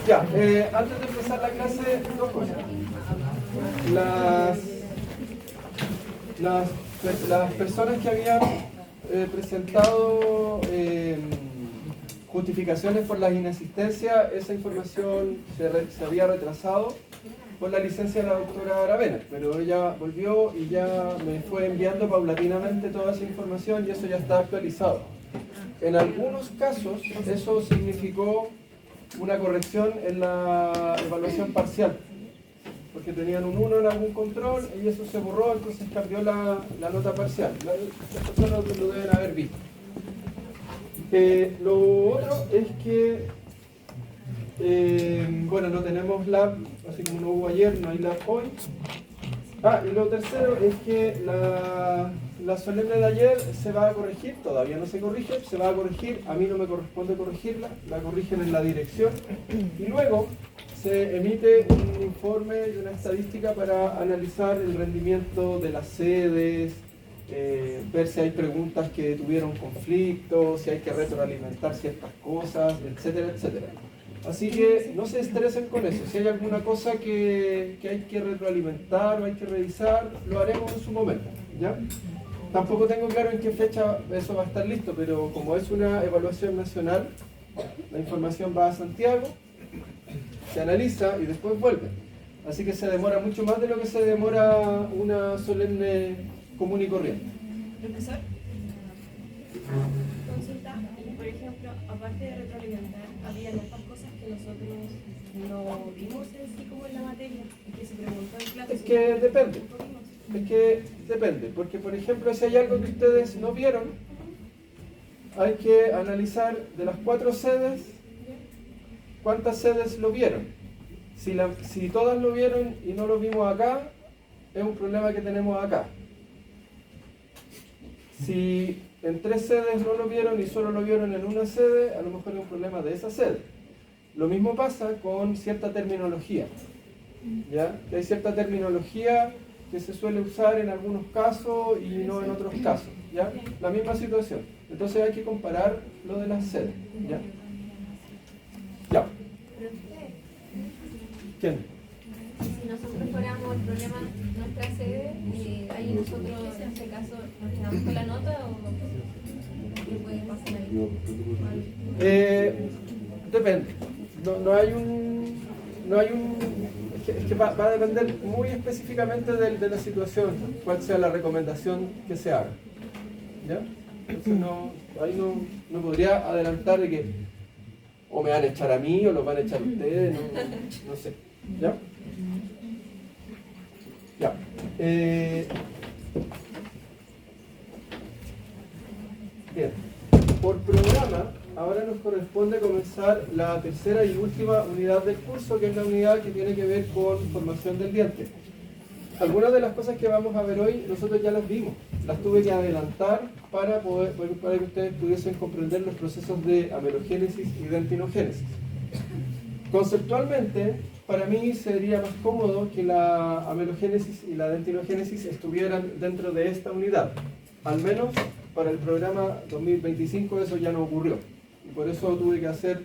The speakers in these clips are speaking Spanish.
Ya, antes de empezar la clase, dos cosas. Las personas que habían presentado justificaciones por las inasistencias, esa información se había retrasado por la licencia de la doctora Aravena, pero ella volvió y ya me fue enviando paulatinamente toda esa información y eso ya está actualizado. En algunos casos eso significó una corrección en la evaluación parcial, porque tenían un 1 en algún control y eso se borró, entonces cambió la nota parcial. Las personas lo deben haber visto. Lo otro es que, bueno, no tenemos lab, así como no hubo ayer, no hay lab hoy. Y lo tercero es que la solemne de ayer se va a corregir, todavía no se corrige, se va a corregir, a mí no me corresponde corregirla, la corrigen en la dirección y luego se emite un informe y una estadística para analizar el rendimiento de las sedes, ver si hay preguntas que tuvieron conflictos, si hay que retroalimentar ciertas cosas, etcétera, etcétera. Así que no se estresen con eso. Si hay alguna cosa que hay que retroalimentar o hay que revisar, lo haremos en su momento, ¿ya? Tampoco tengo claro en qué fecha eso va a estar listo, pero como es una evaluación nacional, la información va a Santiago, se analiza y después vuelve. Así que se demora mucho más de lo que se demora una solemne común y corriente. Profesor, consulta, por ejemplo, aparte de retroalimentar, había otras cosas que nosotros no vimos en sí como en la materia y que se preguntó en clase. Es que depende, porque por ejemplo si hay algo que ustedes no vieron, hay que analizar de las 4 sedes, ¿cuántas sedes lo vieron? Si todas lo vieron y no lo vimos acá, es un problema que tenemos acá. Si en 3 sedes no lo vieron y solo lo vieron en una sede, a lo mejor es un problema de esa sede. Lo mismo pasa con cierta terminología, ¿ya? Hay cierta terminología que se suele usar en algunos casos y no en otros casos, ¿ya? La misma situación. Entonces hay que comparar lo de las sedes, ¿ya? Ya. ¿Quién? Si nosotros fuéramos el problema de nuestra sede, ahí nosotros en este caso nos quedamos con la nota o qué puede pasar ahí. Depende. No hay un es que va a depender muy específicamente de la situación, cuál sea la recomendación que se haga, ¿ya? Entonces ahí no podría adelantar de que o me van a echar a mí o los van a echar ustedes, no sé, ¿ya? Ya. Bien. Por programa, ahora nos corresponde comenzar la tercera y última unidad del curso, que es la unidad que tiene que ver con formación del diente. Algunas de las cosas que vamos a ver hoy, nosotros ya las vimos. Las tuve que adelantar para que ustedes pudiesen comprender los procesos de amelogénesis y dentinogénesis. Conceptualmente, para mí sería más cómodo que la amelogénesis y la dentinogénesis estuvieran dentro de esta unidad. Al menos para el programa 2025 eso ya no ocurrió. Y por eso tuve que hacer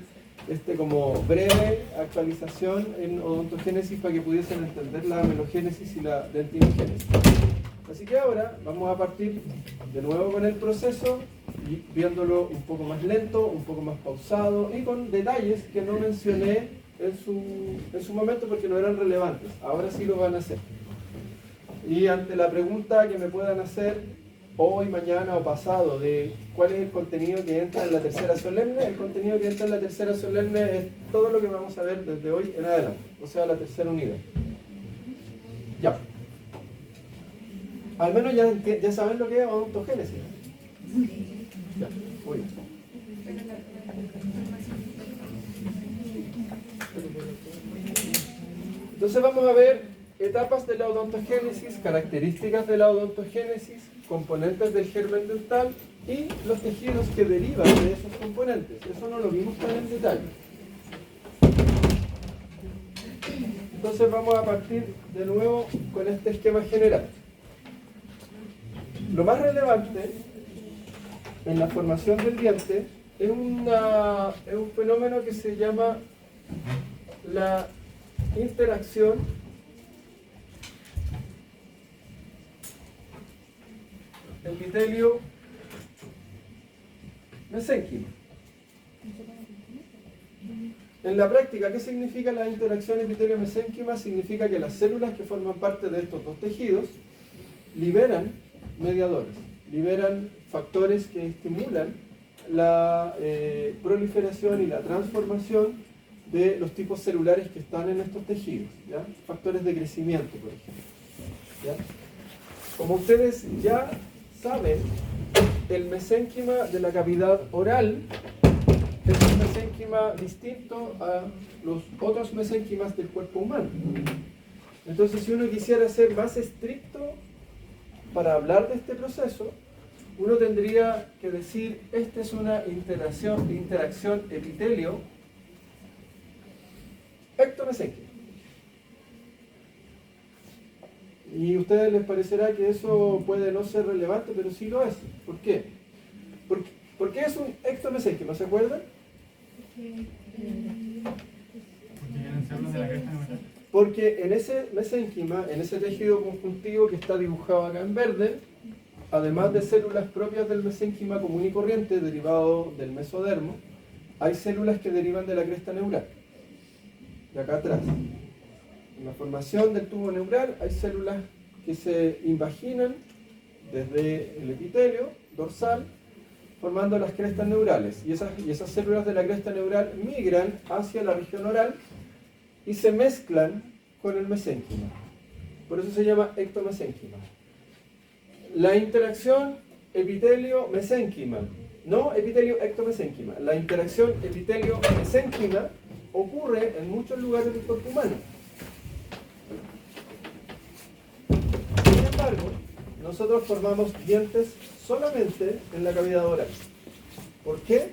como breve actualización en odontogénesis para que pudiesen entender la amelogénesis y la dentinogénesis. Así que ahora vamos a partir de nuevo con el proceso, y viéndolo un poco más lento, un poco más pausado y con detalles que no mencioné en su momento porque no eran relevantes. Ahora sí lo van a hacer. Y ante la pregunta que me puedan hacer hoy, mañana o pasado de cuál es el contenido que entra en la tercera solemne, el contenido que entra en la tercera solemne es todo lo que vamos a ver desde hoy en adelante, o sea, la tercera unidad. Ya. Al menos ya saben lo que es odontogénesis. Ya, muy bien. Entonces vamos a ver etapas de la odontogénesis, características de la odontogénesis, componentes del germen dental y los tejidos que derivan de esos componentes. Eso no lo vimos tan en detalle. Entonces vamos a partir de nuevo con este esquema general. Lo más relevante en la formación del diente es un fenómeno fenómeno que se llama la interacción epitelio-mesénquima. En la práctica, ¿qué significa la interacción epitelio-mesénquima? Significa que las células que forman parte de estos dos tejidos liberan mediadores, liberan factores que estimulan la proliferación y la transformación de los tipos celulares que están en estos tejidos, ¿ya? Factores de crecimiento, por ejemplo, ¿ya? Como ustedes ya saben, el mesénquima de la cavidad oral es un mesénquima distinto a los otros mesénquimas del cuerpo humano. Entonces, si uno quisiera ser más estricto para hablar de este proceso, uno tendría que decir, esta es una interacción epitelio-ectomesénquima. Y a ustedes les parecerá que eso puede no ser relevante, pero sí lo es. ¿Por qué? ¿Por qué es un ectomesénquima? ¿Se acuerdan? Porque en ese mesénquima, en ese tejido conjuntivo que está dibujado acá en verde, además de células propias del mesénquima común y corriente, derivado del mesodermo, hay células que derivan de la cresta neural, de acá atrás. En la formación del tubo neural hay células que se invaginan desde el epitelio dorsal, formando las crestas neurales. Y esas células de la cresta neural migran hacia la región oral y se mezclan con el mesénquima. Por eso se llama ectomesénquima. La interacción epitelio-mesénquima, no epitelio-ectomesénquima. La interacción epitelio-mesénquima ocurre en muchos lugares del cuerpo humano. Sin embargo, nosotros formamos dientes solamente en la cavidad oral. ¿Por qué?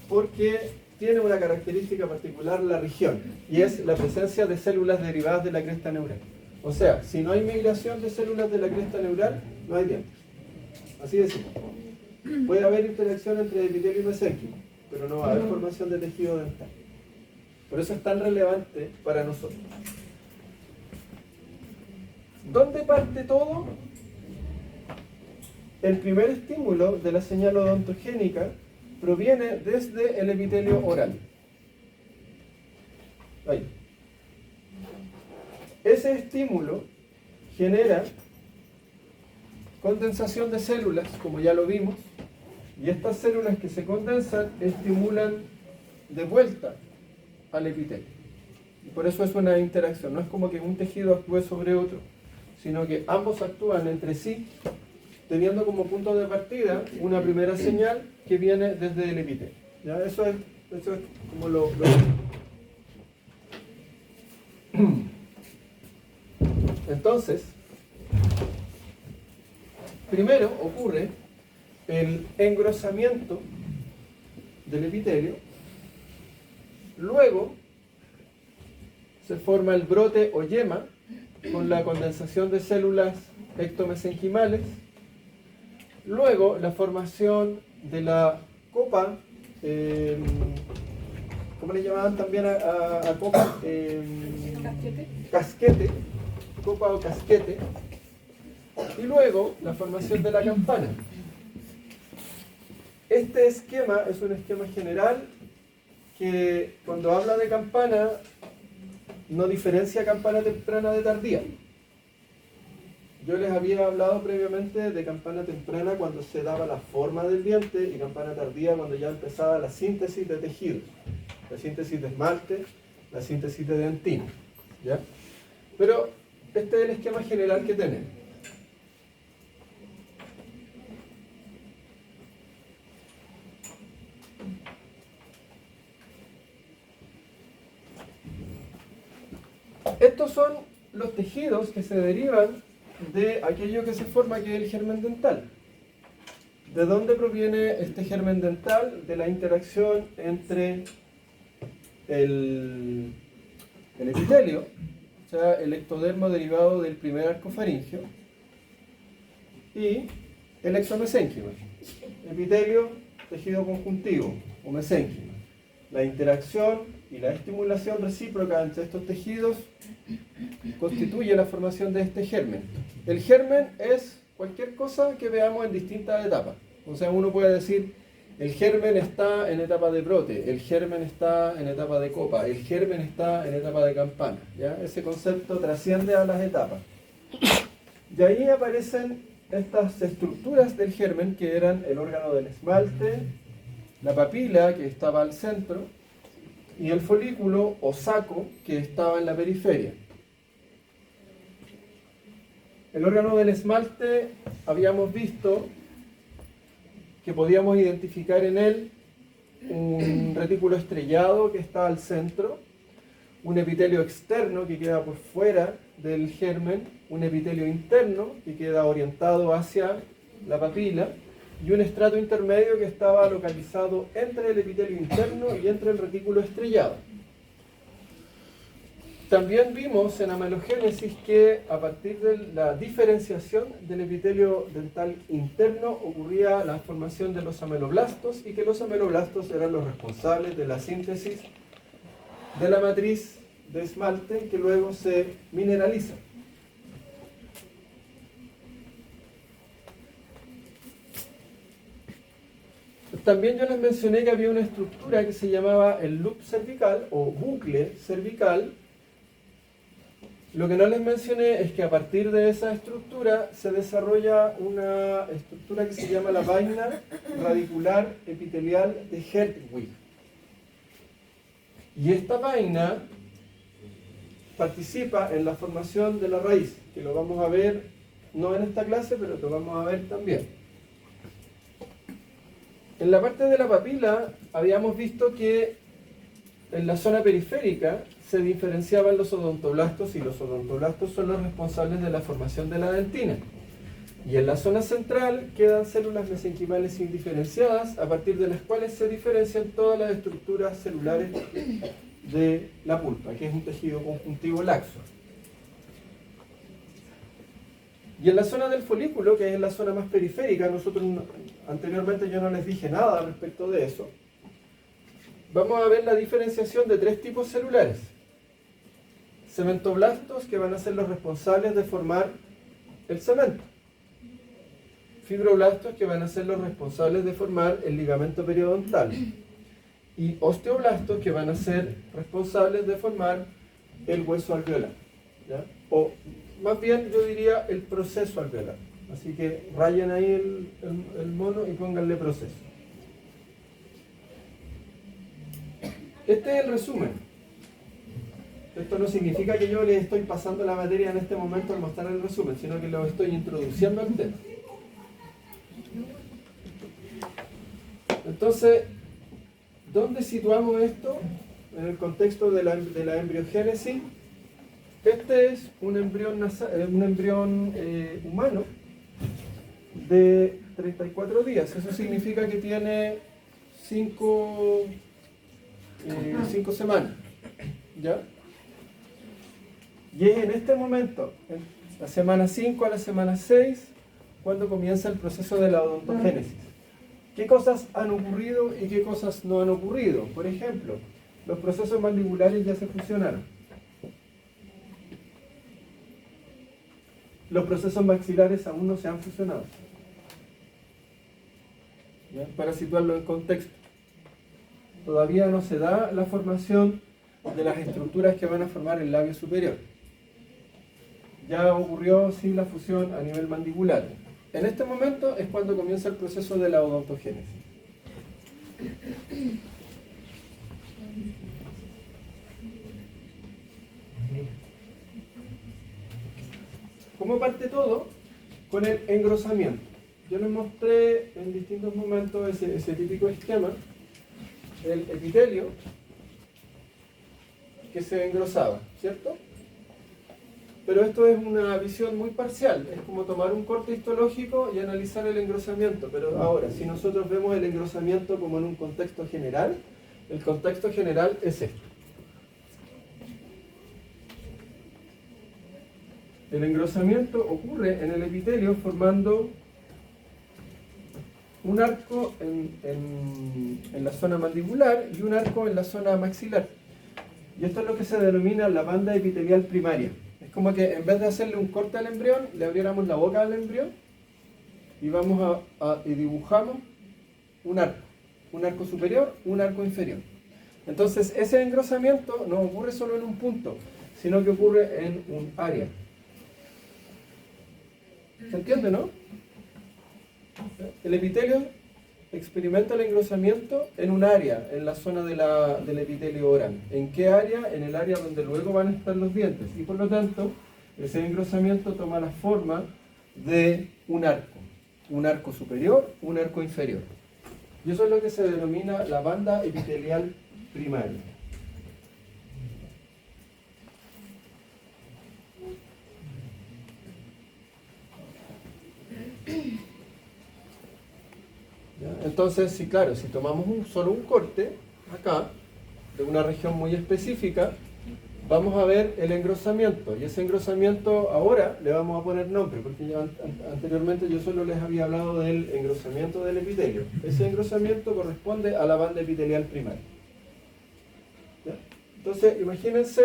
Porque tiene una característica particular la región, y es la presencia de células derivadas de la cresta neural. O sea, si no hay migración de células de la cresta neural, no hay dientes. Así de simple. Puede haber interacción entre epitelio y mesénquima, pero no va a haber formación de tejido dental. Por eso es tan relevante para nosotros. ¿Dónde parte todo? El primer estímulo de la señal odontogénica proviene desde el epitelio oral. Ahí. Ese estímulo genera condensación de células, como ya lo vimos, y estas células que se condensan estimulan de vuelta al epitelio. Y por eso es una interacción, no es como que un tejido actúe sobre otro, sino que ambos actúan entre sí, teniendo como punto de partida una primera señal que viene desde el epitelio. ¿Ya? Eso es como lo... Entonces, primero ocurre el engrosamiento del epitelio, luego se forma el brote o yema con la condensación de células ectomesenquimales, luego la formación de la copa, ¿cómo le llamaban también a copa? Casquete, copa o casquete, y luego la formación de la campana. Este esquema es un esquema general que cuando habla de campana no diferencia campana temprana de tardía. Yo les había hablado previamente de campana temprana cuando se daba la forma del diente y campana tardía cuando ya empezaba la síntesis de tejidos, la síntesis de esmalte, la síntesis de dentina, ¿ya? Pero este es el esquema general que tenemos. Estos son los tejidos que se derivan de aquello que se forma, que es el germen dental. ¿De dónde proviene este germen dental? De la interacción entre el epitelio, o sea, el ectodermo derivado del primer arco faríngeo, y el ectomesénquima. Epitelio, tejido conjuntivo o mesénquima. La interacción y la estimulación recíproca entre estos tejidos constituye la formación de este germen. El germen es cualquier cosa que veamos en distintas etapas. O sea, uno puede decir, el germen está en etapa de brote, el germen está en etapa de copa, el germen está en etapa de campana. ¿Ya? Ese concepto trasciende a las etapas. Y ahí aparecen estas estructuras del germen que eran el órgano del esmalte, la papila que estaba al centro y el folículo o saco que estaba en la periferia. El órgano del esmalte habíamos visto que podíamos identificar en él un retículo estrellado que está al centro, un epitelio externo que queda por fuera del germen, un epitelio interno que queda orientado hacia la papila y un estrato intermedio que estaba localizado entre el epitelio interno y entre el retículo estrellado. También vimos en amelogénesis que a partir de la diferenciación del epitelio dental interno ocurría la formación de los ameloblastos y que los ameloblastos eran los responsables de la síntesis de la matriz de esmalte que luego se mineraliza. También yo les mencioné que había una estructura que se llamaba el loop cervical o bucle cervical. Lo que no les mencioné es que a partir de esa estructura se desarrolla una estructura que se llama la vaina radicular epitelial de Hertwig. Y esta vaina participa en la formación de la raíz, que lo vamos a ver no en esta clase, pero lo vamos a ver también. En la parte de la papila habíamos visto que en la zona periférica se diferenciaban los odontoblastos y los odontoblastos son los responsables de la formación de la dentina. Y en la zona central quedan células mesenquimales indiferenciadas a partir de las cuales se diferencian todas las estructuras celulares de la pulpa, que es un tejido conjuntivo laxo. Y en la zona del folículo, que es la zona más periférica, anteriormente yo no les dije nada respecto de eso, vamos a ver la diferenciación de tres tipos celulares. Cementoblastos, que van a ser los responsables de formar el cemento. Fibroblastos, que van a ser los responsables de formar el ligamento periodontal. Y osteoblastos, que van a ser responsables de formar el hueso alveolar. ¿Ya? O más bien yo diría el proceso alveolar. Así que rayen ahí el mono y pónganle proceso. Este es el resumen. Esto no significa que yo les estoy pasando la materia en este momento al mostrar el resumen, sino que lo estoy introduciendo al tema. Entonces, ¿dónde situamos esto en el contexto de la embriogénesis? Este es un embrión humano de 34 días. Eso significa que tiene 5 semanas. ¿Ya? Y es en este momento, en la semana 5 a la semana 6, cuando comienza el proceso de la odontogénesis. ¿Qué cosas han ocurrido y qué cosas no han ocurrido? Por ejemplo, los procesos mandibulares ya se fusionaron. Los procesos maxilares aún no se han fusionado. ¿Ya? Para situarlo en contexto. Todavía no se da la formación de las estructuras que van a formar el labio superior. Ya ocurrió sí la fusión a nivel mandibular. En este momento es cuando comienza el proceso de la odontogénesis. ¿Cómo parte todo? Con el engrosamiento. Yo les mostré en distintos momentos ese típico esquema, el epitelio que se engrosaba, ¿cierto? Pero esto es una visión muy parcial, es como tomar un corte histológico y analizar el engrosamiento. Pero ahora, si nosotros vemos el engrosamiento como en un contexto general, el contexto general es este. El engrosamiento ocurre en el epitelio formando un arco en la zona mandibular y un arco en la zona maxilar. Y esto es lo que se denomina la banda epitelial primaria. Es como que en vez de hacerle un corte al embrión, le abriéramos la boca al embrión y vamos y dibujamos un arco superior, un arco inferior. Entonces ese engrosamiento no ocurre solo en un punto, sino que ocurre en un área. ¿Se entiende, no? El epitelio experimenta el engrosamiento en un área, en la zona del epitelio oral. ¿En qué área? En el área donde luego van a estar los dientes. Y por lo tanto, ese engrosamiento toma la forma de un arco superior, un arco inferior. Y eso es lo que se denomina la banda epitelial primaria. ¿Ya? Entonces, sí, claro, si tomamos solo un corte, acá, de una región muy específica, vamos a ver el engrosamiento. Y ese engrosamiento ahora le vamos a poner nombre, porque ya anteriormente yo solo les había hablado del engrosamiento del epitelio. Ese engrosamiento corresponde a la banda epitelial primaria. ¿Ya? Entonces, imagínense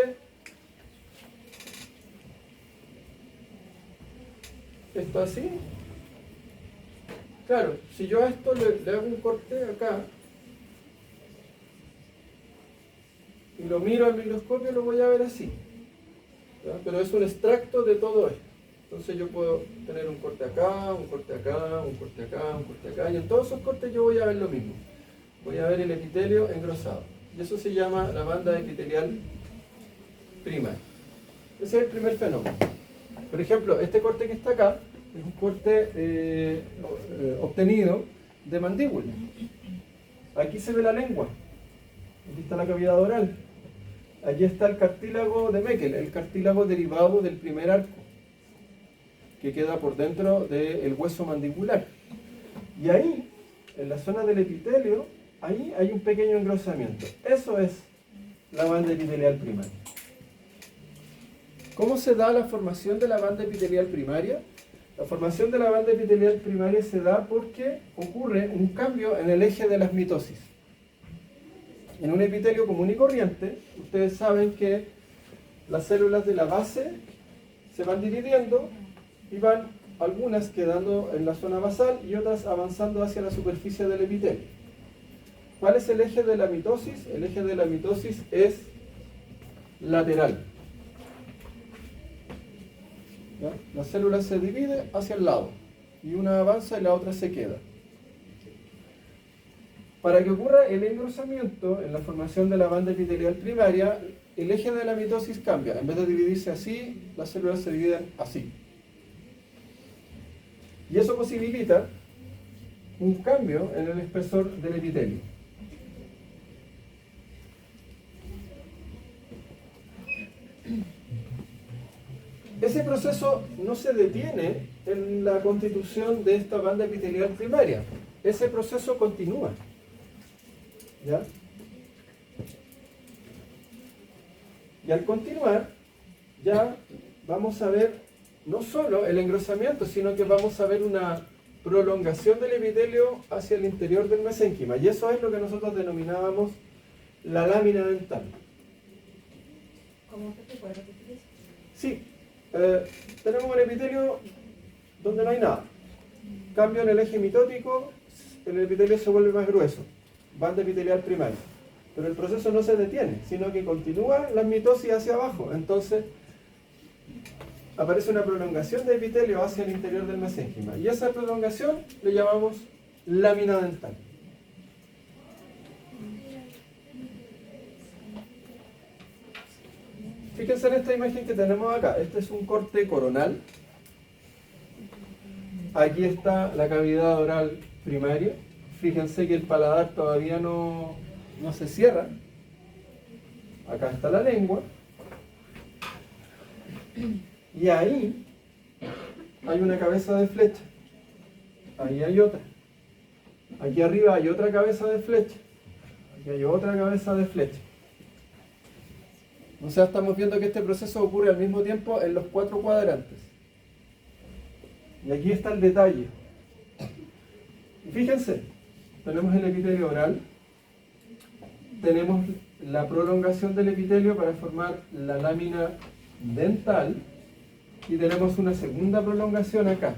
esto así. Claro, si yo a esto le hago un corte acá y lo miro al microscopio, lo voy a ver así. ¿Ya? Pero es un extracto de todo esto. Entonces yo puedo tener un corte acá, un corte acá, un corte acá, un corte acá, y en todos esos cortes yo voy a ver lo mismo. Voy a ver el epitelio engrosado. Y eso se llama la banda epitelial primaria. Ese es el primer fenómeno. Por ejemplo, este corte que está acá es un corte obtenido de mandíbula. Aquí se ve la lengua. Aquí está la cavidad oral. Allí está el cartílago de Meckel, el cartílago derivado del primer arco, que queda por dentro del hueso mandibular. Y ahí, en la zona del epitelio, ahí hay un pequeño engrosamiento. Eso es la banda epitelial primaria. ¿Cómo se da la formación de la banda epitelial primaria? La formación de la banda epitelial primaria se da porque ocurre un cambio en el eje de las mitosis. En un epitelio común y corriente, ustedes saben que las células de la base se van dividiendo y van algunas quedando en la zona basal y otras avanzando hacia la superficie del epitelio. ¿Cuál es el eje de la mitosis? El eje de la mitosis es lateral. ¿Ya? La célula se divide hacia el lado y una avanza y la otra se queda. Para que ocurra el engrosamiento en la formación de la banda epitelial primaria, el eje de la mitosis cambia. En vez de dividirse así, las células se dividen así. Y eso posibilita un cambio en el espesor del epitelio. Ese proceso no se detiene en la constitución de esta banda epitelial primaria. Ese proceso continúa. ¿Ya? Y al continuar, ya vamos a ver no solo el engrosamiento, sino que vamos a ver una prolongación del epitelio hacia el interior del mesénquima. Y eso es lo que nosotros denominábamos la lámina dental. ¿Cómo te puedes repetir eso? Sí, tenemos un epitelio donde no hay nada. Cambio en el eje mitótico, el epitelio se vuelve más grueso. Banda epitelial primaria. Pero el proceso no se detiene, sino que continúa la mitosis hacia abajo. Entonces, aparece una prolongación de epitelio hacia el interior del mesénquima. Y esa prolongación le llamamos lámina dental. Fíjense en esta imagen que tenemos acá. Este es un corte coronal. Aquí está la cavidad oral primaria. Fíjense que el paladar todavía no se cierra. Acá está la lengua. Y ahí hay una cabeza de flecha. Ahí hay otra. Aquí arriba hay otra cabeza de flecha. Aquí hay otra cabeza de flecha. O sea, estamos viendo que este proceso ocurre al mismo tiempo en los 4 cuadrantes. Y aquí está el detalle. Fíjense, tenemos el epitelio oral, tenemos la prolongación del epitelio para formar la lámina dental y tenemos una segunda prolongación acá.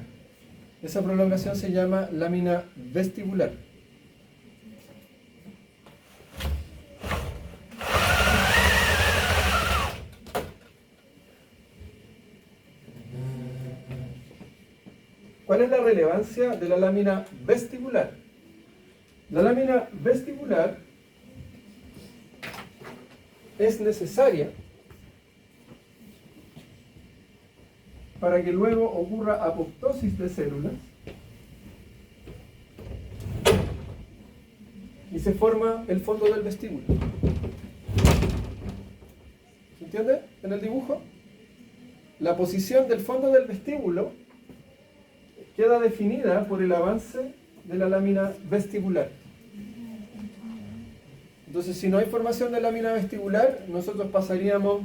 Esa prolongación se llama lámina vestibular. ¿Cuál es la relevancia de la lámina vestibular? La lámina vestibular es necesaria para que luego ocurra apoptosis de células y se forma el fondo del vestíbulo. ¿Se entiende en el dibujo? La posición del fondo del vestíbulo queda definida por el avance de la lámina vestibular. Entonces, si no hay formación de lámina vestibular, nosotros pasaríamos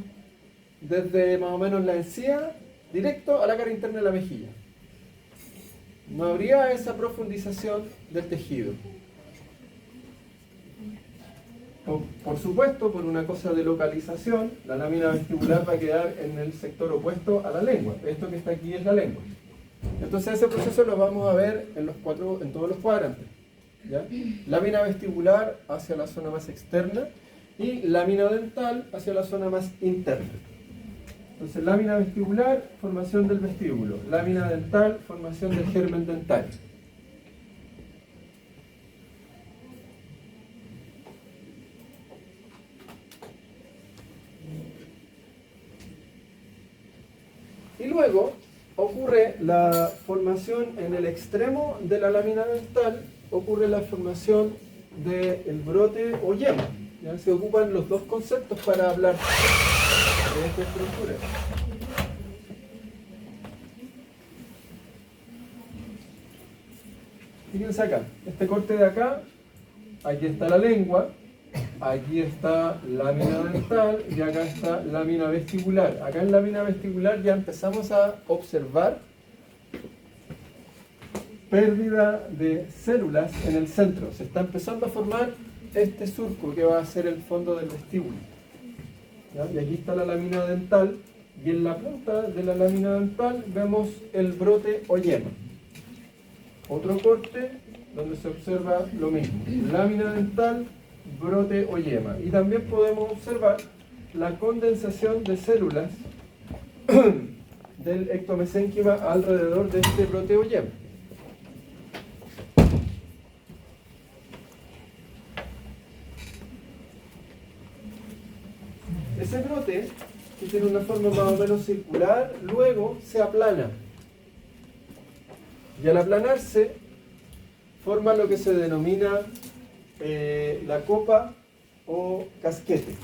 desde más o menos la encía directo a la cara interna de la mejilla. No habría esa profundización del tejido. Por supuesto, por una cosa de localización, la lámina vestibular va a quedar en el sector opuesto a la lengua. Esto que está aquí es la lengua. Entonces ese proceso lo vamos a ver en todos los cuadrantes, ¿ya? Lámina vestibular hacia la zona más externa y lámina dental hacia la zona más interna. Entonces lámina vestibular, formación del vestíbulo. Lámina dental, formación del germen dentario. Y luego ocurre la formación en el extremo de la lámina dental, ocurre la formación del brote o yema. ¿Ya? Se ocupan los dos conceptos para hablar de esta estructura. Fíjense acá, este corte de acá, aquí está la lengua, aquí está lámina dental y acá está lámina vestibular. Acá en lámina vestibular ya empezamos a observar pérdida de células en el centro. Se está empezando a formar este surco que va a ser el fondo del vestíbulo. ¿Ya? Y aquí está la lámina dental y en la punta de la lámina dental vemos el brote o yema. Otro corte donde se observa lo mismo. Lámina dental, brote o yema. Y también podemos observar la condensación de células del ectomesénquima alrededor de este brote o yema. Ese brote, que tiene una forma más o menos circular, luego se aplana. Y al aplanarse, forma lo que se denomina la copa o casquete.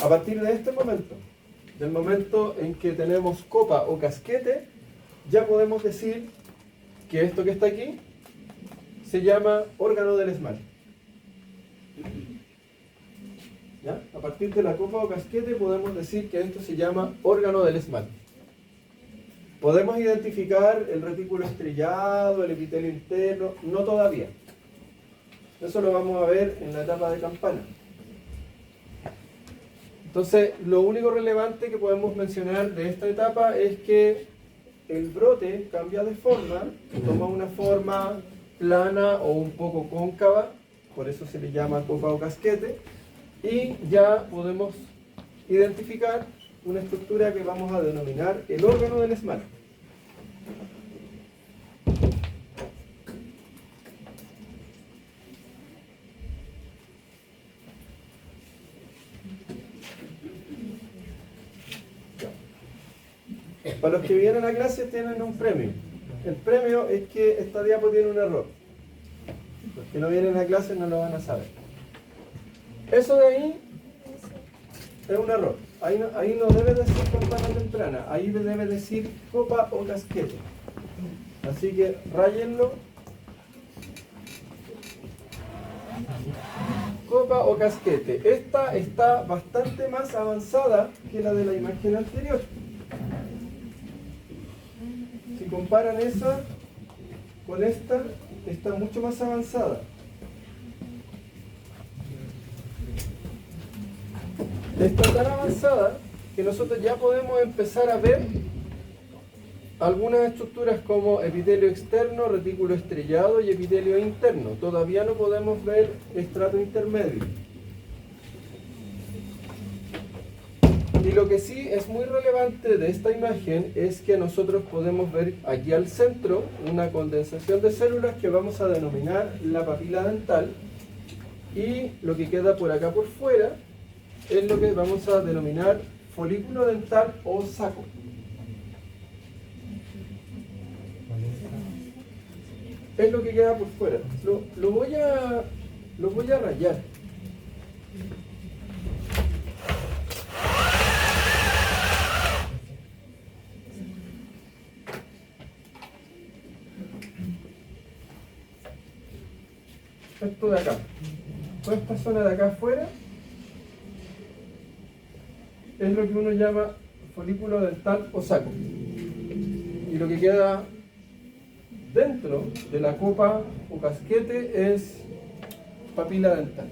A partir de este momento, del momento en que tenemos copa o casquete, ya podemos decir que esto que está aquí se llama órgano del esmalte. ¿Ya? A partir de la copa o casquete podemos decir que esto se llama órgano del esmalte. Podemos identificar el retículo estrellado, el epitelio interno, no todavía. Eso lo vamos a ver en la etapa de campana. Entonces, lo único relevante que podemos mencionar de esta etapa es que el brote cambia de forma, toma una forma plana o un poco cóncava, por eso se le llama copa o casquete, y ya podemos identificar una estructura que vamos a denominar el órgano del esmalte. Para los que vienen a clase tienen un premio. El premio es que esta diapo tiene un error. Los que no vienen a clase no lo van a saber. Eso de ahí es un error. Ahí no debe decir campana temprana, ahí debe decir copa o casquete. Así que ráyenlo. Copa o casquete. Esta está bastante más avanzada que la de la imagen anterior. Si comparan esa con esta, está mucho más avanzada. Está tan avanzada que nosotros ya podemos empezar a ver algunas estructuras como epitelio externo, retículo estrellado y epitelio interno. Todavía no podemos ver estrato intermedio. Y lo que sí es muy relevante de esta imagen es que nosotros podemos ver aquí al centro una condensación de células que vamos a denominar la papila dental, y lo que queda por acá por fuera es lo que vamos a denominar folículo dental o saco. Es lo que queda por fuera. Lo voy a rayar. Esto de acá, toda esta zona de acá afuera es lo que uno llama folículo dental o saco, y lo que queda dentro de la copa o casquete es papila dental.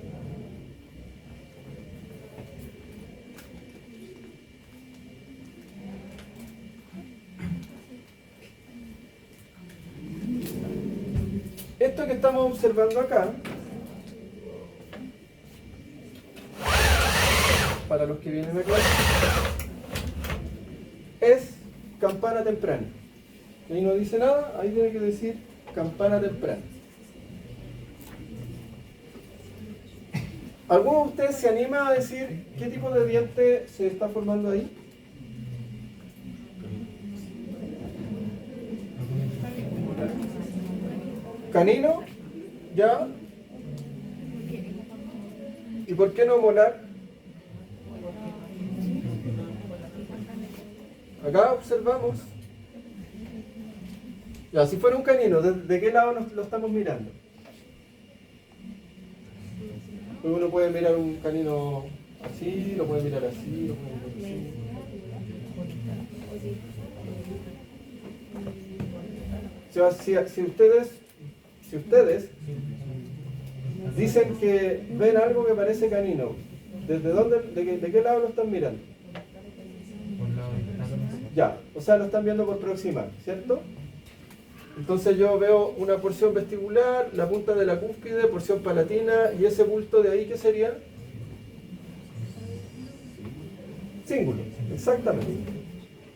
Esto que estamos observando acá, para los que vienen a clase, es campana temprana. Ahí no dice nada, ahí tiene que decir campana temprana. ¿Alguno de ustedes se anima a decir qué tipo de diente se está formando ahí? ¿Canino? ¿Ya? ¿Y por qué no molar? Acá observamos. Ya, si fuera un canino, ¿de qué lado lo estamos mirando? Uno puede mirar un canino así, lo puede mirar así, lo puede mirar así. Si ustedes dicen que ven algo que parece canino, ¿desde dónde, de qué lado lo están mirando? Ya, o sea, lo están viendo por proximal, ¿cierto? Entonces yo veo una porción vestibular, la punta de la cúspide, porción palatina, y ese bulto de ahí, ¿qué sería? Cíngulo, exactamente.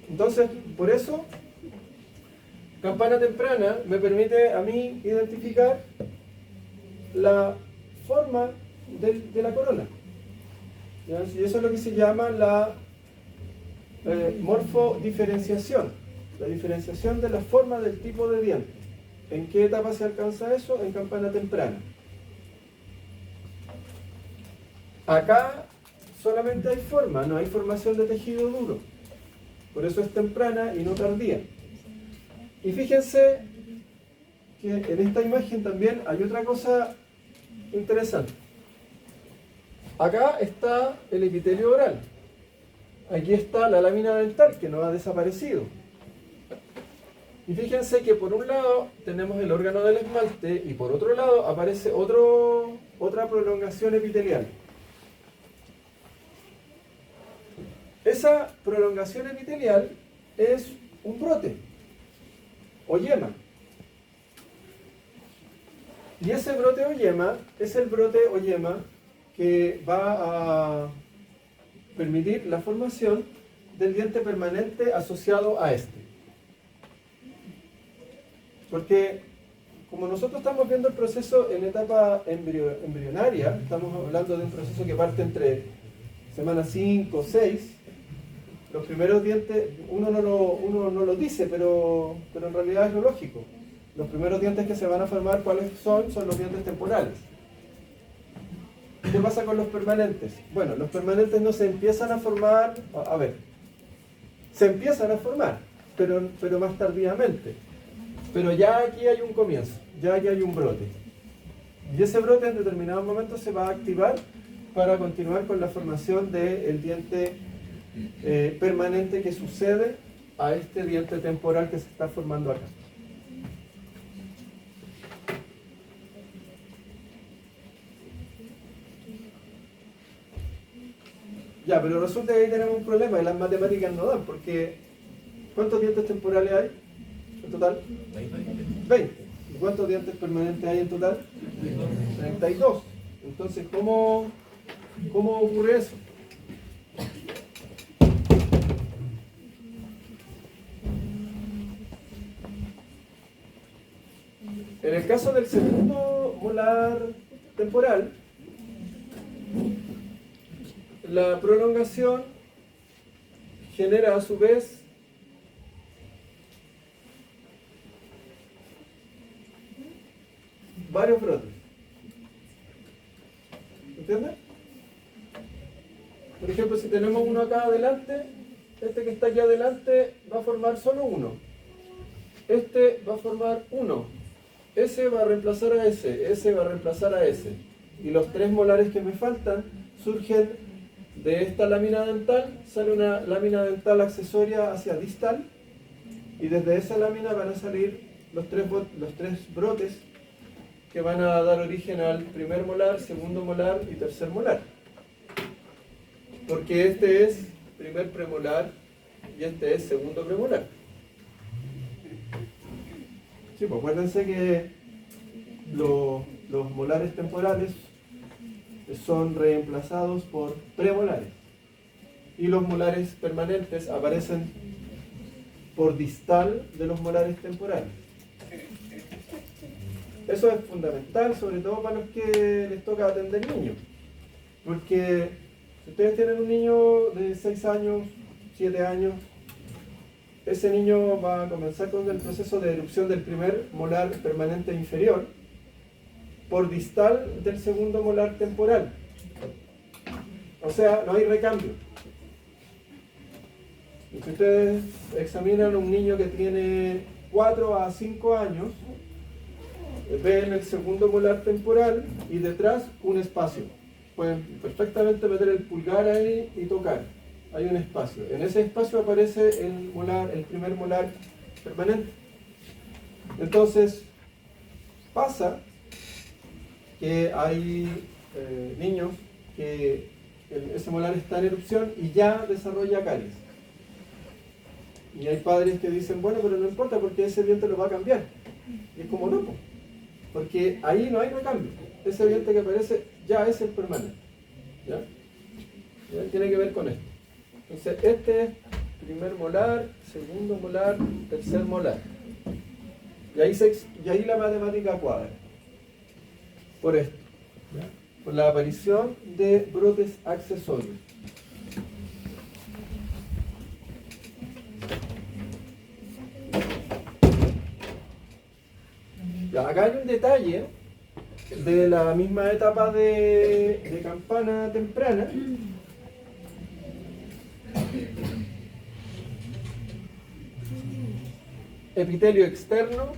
Entonces, por eso, campana temprana me permite a mí identificar la forma de la corona. ¿Ya? Y eso es lo que se llama la morfodiferenciación, la diferenciación de la forma del tipo de diente. ¿En qué etapa se alcanza eso? En campana temprana. Acá solamente hay forma, no hay formación de tejido duro. Por eso es temprana y no tardía. Y fíjense que en esta imagen también hay otra cosa interesante. Acá está el epitelio oral. Aquí está la lámina dental, que no ha desaparecido. Y fíjense que por un lado tenemos el órgano del esmalte y por otro lado aparece otra prolongación epitelial. Esa prolongación epitelial es un brote o yema. Y ese brote o yema es el brote o yema que va a permitir la formación del diente permanente asociado a este. Porque como nosotros estamos viendo el proceso en etapa embrionaria, estamos hablando de un proceso que parte entre semanas 5 o 6, los primeros dientes, uno no lo dice, pero en realidad es lo lógico. Los primeros dientes que se van a formar, ¿cuáles son? Son los dientes temporales. ¿Qué pasa con los permanentes? Bueno, los permanentes no se empiezan a formar, se empiezan a formar, pero más tardíamente. Pero ya aquí hay un comienzo, ya aquí hay un brote. Y ese brote en determinados momentos se va a activar para continuar con la formación del diente permanente que sucede a este diente temporal que se está formando acá. Ya, pero resulta que ahí tenemos un problema y las matemáticas no dan, porque ¿cuántos dientes temporales hay en total? 20. ¿Y cuántos dientes permanentes hay en total? 32. Entonces, ¿cómo ocurre eso? En el caso del segundo molar temporal, la prolongación genera a su vez varios brotes. ¿Entiendes? Por ejemplo, si tenemos uno acá adelante, este que está aquí adelante va a formar solo uno. Este va a formar uno. Ese va a reemplazar a ese va a reemplazar a ese. Y los 3 molares que me faltan surgen de esta lámina dental, sale una lámina dental accesoria hacia distal, y desde esa lámina van a salir los tres brotes que van a dar origen al primer molar, segundo molar y tercer molar. Porque este es primer premolar y este es segundo premolar. Sí, pues acuérdense que los molares temporales son reemplazados por premolares y los molares permanentes aparecen por distal de los molares temporales. Eso es fundamental, sobre todo para los que les toca atender niños, porque si ustedes tienen un niño de 6 años, 7 años, ese niño va a comenzar con el proceso de erupción del primer molar permanente inferior por distal del segundo molar temporal. O sea, no hay recambio. Y si ustedes examinan a un niño que tiene 4 a 5 años, ven el segundo molar temporal y detrás un espacio. Pueden perfectamente meter el pulgar ahí y tocar. Hay un espacio. En ese espacio aparece el primer molar permanente. Entonces, pasa que hay niños que ese molar está en erupción y ya desarrolla caries. Y hay padres que dicen, bueno, pero no importa porque ese diente lo va a cambiar. Y es como no, porque ahí no hay recambio. Ese diente que aparece ya es el permanente. ¿Ya? Tiene que ver con esto. Entonces, este es primer molar, segundo molar, tercer molar. Y ahí la matemática cuadra. Por esto. ¿Ya? Por la aparición de brotes accesorios. Ya, acá hay un detalle de la misma etapa de campana temprana. Epitelio externo,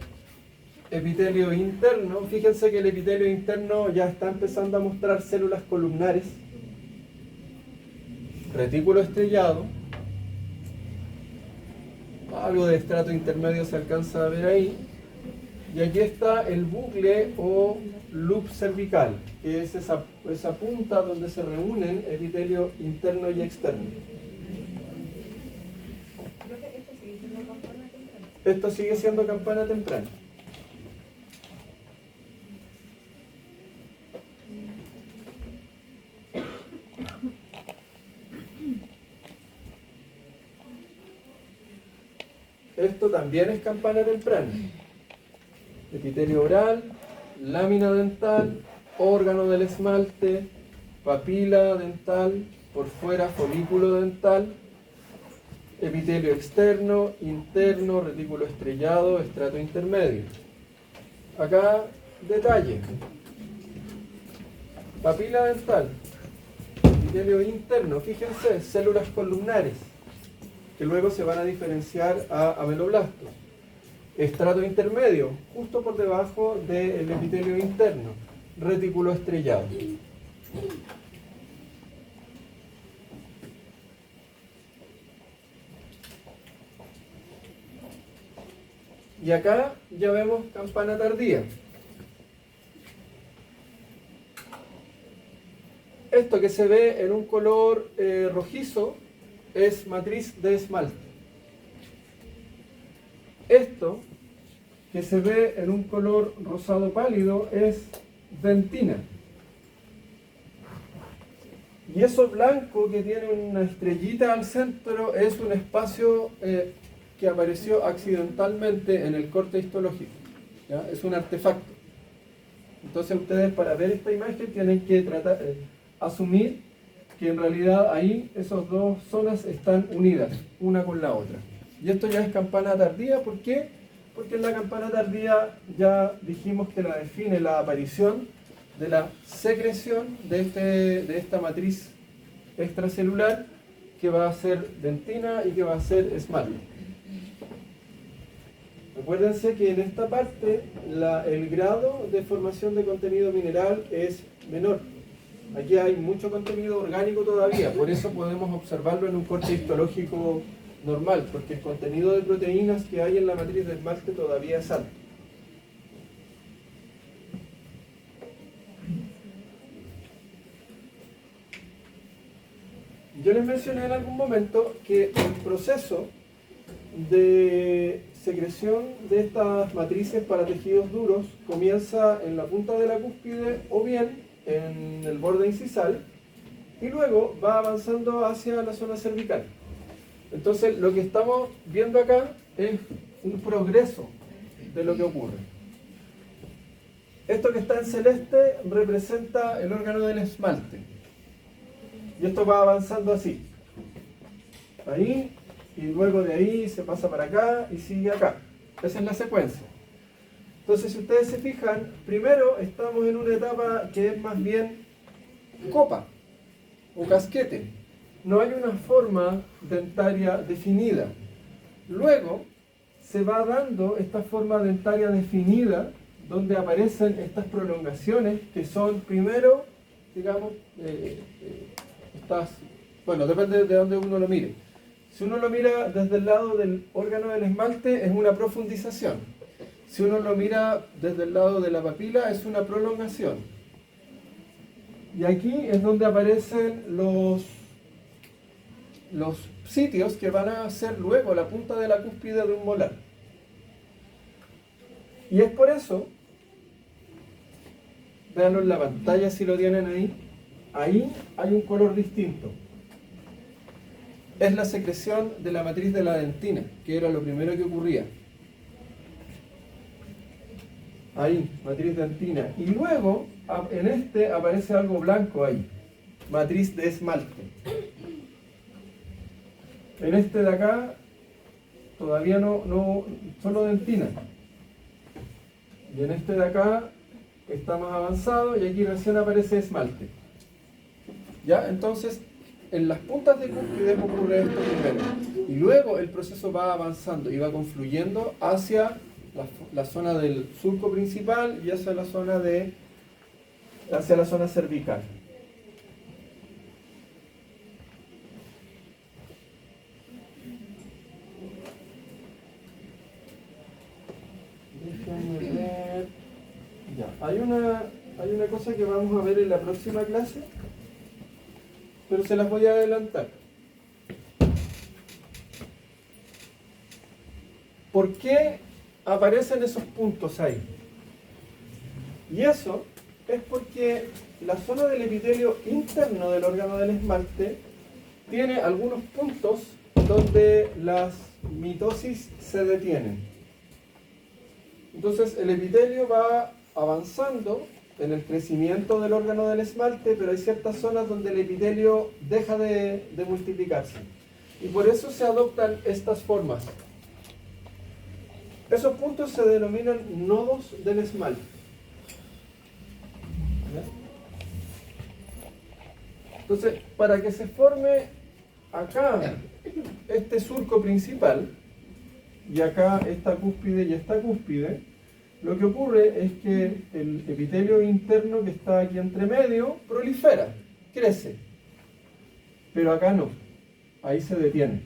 epitelio interno. Fíjense que el epitelio interno ya está empezando a mostrar células columnares, retículo estrellado, algo de estrato intermedio se alcanza a ver ahí, y aquí está el bucle o loop cervical, que es esa punta donde se reúnen epitelio interno y externo. Esto sigue siendo campana temprana. Esto también es campana temprana. Epitelio oral, lámina dental, órgano del esmalte, papila dental, por fuera folículo dental, epitelio externo, interno, retículo estrellado, estrato intermedio. Acá, detalle. Papila dental, epitelio interno, fíjense, células columnares, que luego se van a diferenciar a ameloblastos. Estrato intermedio, justo por debajo del epitelio interno, retículo estrellado. Y acá ya vemos campana tardía. Esta esto que se ve en un color rojizo es matriz de esmalte. Esto que se ve en un color rosado pálido es dentina. Y eso blanco que tiene una estrellita al centro es un espacio que apareció accidentalmente en el corte histológico. ¿Ya? Es un artefacto. Entonces ustedes, para ver esta imagen, tienen que asumir que en realidad ahí esas dos zonas están unidas una con la otra. Y esto ya es campana tardía. ¿Por qué? Porque en la campana tardía ya dijimos que la define la aparición de la secreción de esta matriz extracelular, que va a ser dentina y que va a ser esmalte. Acuérdense que en esta parte el grado de formación de contenido mineral es menor. Aquí hay mucho contenido orgánico todavía, por eso podemos observarlo en un corte histológico normal, porque el contenido de proteínas que hay en la matriz de esmalte todavía es alto. Yo les mencioné en algún momento que el proceso de secreción de estas matrices para tejidos duros comienza en la punta de la cúspide o bien en el borde incisal y luego va avanzando hacia la zona cervical. Entonces lo que estamos viendo acá es un progreso de lo que ocurre. Esto que está en celeste representa el órgano del esmalte. Y esto va avanzando así. Ahí, y luego de ahí se pasa para acá y sigue acá. Esa es la secuencia. Entonces, si ustedes se fijan, primero estamos en una etapa que es más bien copa o casquete. No hay una forma dentaria definida. Luego se va dando esta forma dentaria definida, donde aparecen estas prolongaciones que son primero, digamos, bueno, depende de dónde uno lo mire. Si uno lo mira desde el lado del órgano del esmalte, es una profundización. Si uno lo mira desde el lado de la papila, es una prolongación. Y aquí es donde aparecen los sitios que van a ser luego la punta de la cúspide de un molar. Y es por eso, véanlo en la pantalla si lo tienen ahí, ahí hay un color distinto. Es la secreción de la matriz de la dentina, que era lo primero que ocurría. Ahí, matriz dentina. Y luego, en este aparece algo blanco ahí, matriz de esmalte. En este de acá, todavía no solo dentina. Y en este de acá está más avanzado y aquí recién aparece esmalte. ¿Ya? Entonces, en las puntas de cúspide ocurre esto primero. Y luego el proceso va avanzando y va confluyendo hacia la zona del surco principal y hacia la zona cervical. Déjenme ver. Ya, hay una cosa que vamos a ver en la próxima clase, pero se las voy a adelantar. ¿Por qué aparecen esos puntos ahí? Y eso es porque la zona del epitelio interno del órgano del esmalte tiene algunos puntos donde las mitosis se detienen. Entonces el epitelio va avanzando en el crecimiento del órgano del esmalte, pero hay ciertas zonas donde el epitelio deja de multiplicarse. Y por eso se adoptan estas formas. Esos puntos se denominan nodos del esmalte. ¿Ya? Entonces, para que se forme acá este surco principal, y acá esta cúspide y esta cúspide, lo que ocurre es que el epitelio interno que está aquí entre medio prolifera, crece. Pero acá no, ahí se detiene.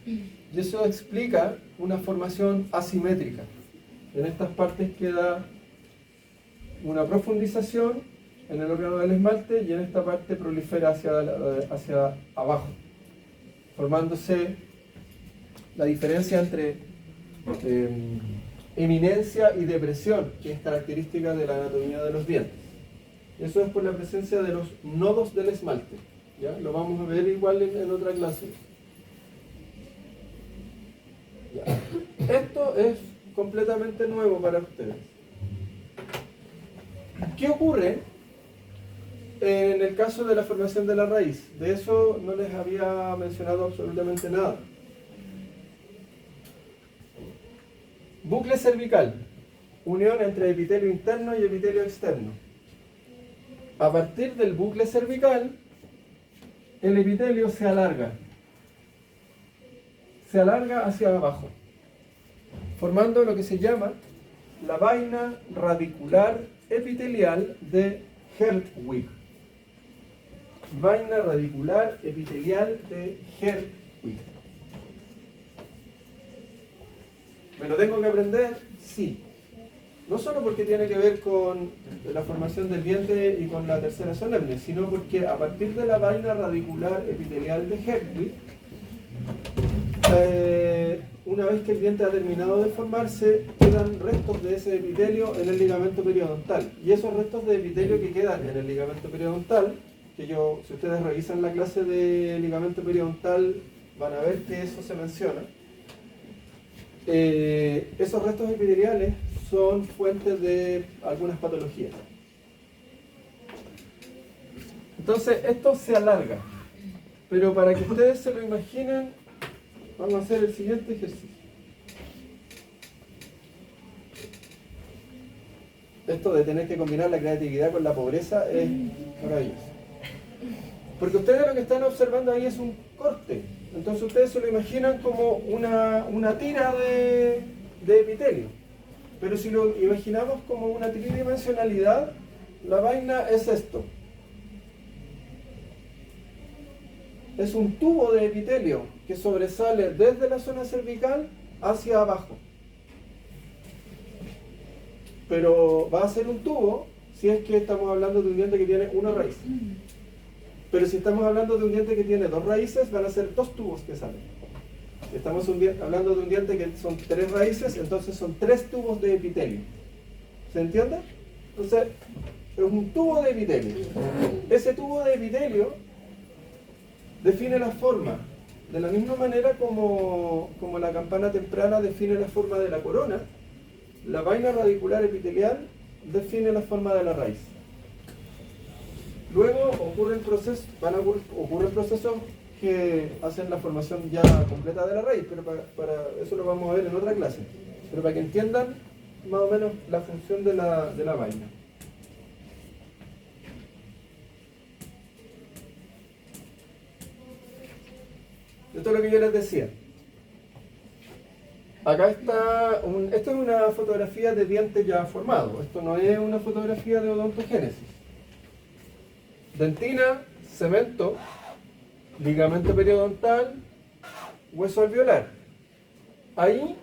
Y eso explica una formación asimétrica. En estas partes queda una profundización en el órgano del esmalte y en esta parte prolifera hacia abajo, formándose la diferencia entre eminencia y depresión, que es característica de la anatomía de los dientes. Eso es por la presencia de los nodos del esmalte. ¿Ya? Lo vamos a ver igual en otra clase. Ya. Esto es completamente nuevo para ustedes. ¿Qué ocurre en el caso de la formación de la raíz? De eso no les había mencionado absolutamente nada. Bucle cervical, unión entre epitelio interno y epitelio externo. A partir del bucle cervical, el epitelio se alarga hacia abajo, formando lo que se llama la vaina radicular epitelial de Hertwig. Vaina radicular epitelial de Hertwig. ¿Me lo tengo que aprender? Sí. No solo porque tiene que ver con la formación del diente y con la tercera solemne, sino porque a partir de la vaina radicular epitelial de Hertwig, una vez que el diente ha terminado de formarse, quedan restos de ese epitelio en el ligamento periodontal. Y esos restos de epitelio que quedan en el ligamento periodontal, que si ustedes revisan la clase de ligamento periodontal, van a ver que eso se menciona. Esos restos epiteliales son fuentes de algunas patologías. Entonces, esto se alarga. Pero para que ustedes se lo imaginen, vamos a hacer el siguiente ejercicio. Esto de tener que combinar la creatividad con la pobreza es maravilloso. Porque ustedes lo que están observando ahí es un corte. Entonces ustedes se lo imaginan como una tira de epitelio. Pero si lo imaginamos como una tridimensionalidad, la vaina es esto. Es un tubo de epitelio que sobresale desde la zona cervical hacia abajo. Pero va a ser un tubo si es que estamos hablando de un diente que tiene una raíz. Pero si estamos hablando de un diente que tiene dos raíces, van a ser dos tubos que salen. Si estamos hablando de un diente que son tres raíces, entonces son tres tubos de epitelio. ¿Se entiende? Entonces, es un tubo de epitelio. Ese tubo de epitelio define la forma, de la misma manera como la campana temprana define la forma de la corona. La vaina radicular epitelial define la forma de la raíz. Luego ocurren procesos que hacen la formación ya completa de la raíz, pero para eso lo vamos a ver en otra clase. Pero para que entiendan más o menos la función de la vaina. Esto es lo que yo les decía. Acá está, esto es una fotografía de diente ya formado. Esto no es una fotografía de odontogénesis. Dentina, cemento, ligamento periodontal, hueso alveolar. Ahí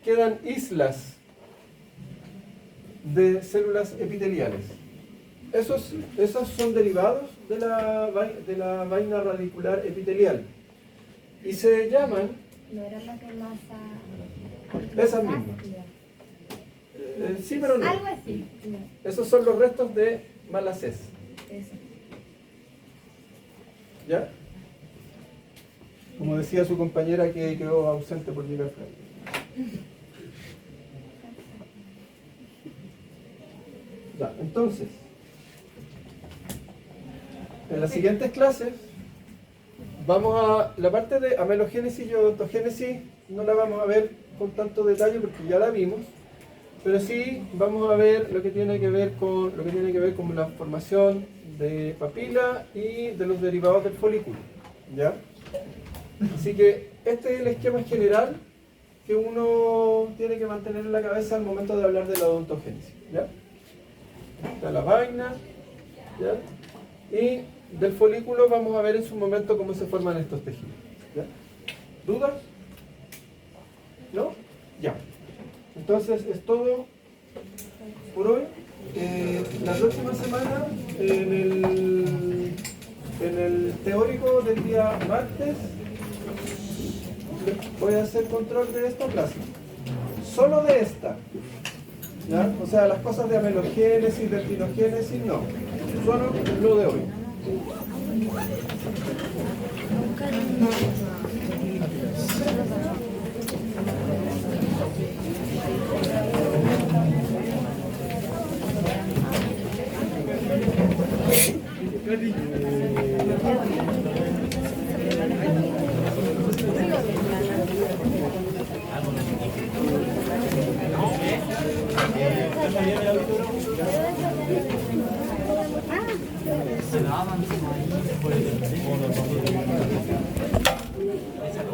quedan islas de células epiteliales. Esos son derivados de la vaina radicular epitelial. Y se llaman... ¿No era la que masa? Esas mismas. Sí, pero no. Algo así. Esos son los restos de Malacés. Eso. ¿Ya? Como decía su compañera que quedó ausente por llegar tarde. Ya, entonces, en las siguientes clases vamos a la parte de amelogénesis y odontogénesis, no la vamos a ver con tanto detalle porque ya la vimos, pero sí vamos a ver lo que tiene que ver con la formación de papila y de los derivados del folículo, ¿ya? Así que este es el esquema general que uno tiene que mantener en la cabeza al momento de hablar de la odontogénesis, ¿ya? Está la vaina, ¿ya? Y del folículo vamos a ver en su momento cómo se forman estos tejidos, ¿ya? ¿Dudas? ¿No? Ya. Entonces es todo por hoy. La próxima semana, en el teórico del día martes, voy a hacer control de esta clase. Solo de esta. ¿Ya? O sea, las cosas de amelogénesis, delfinogénesis, no. Solo lo de hoy. Se lavan.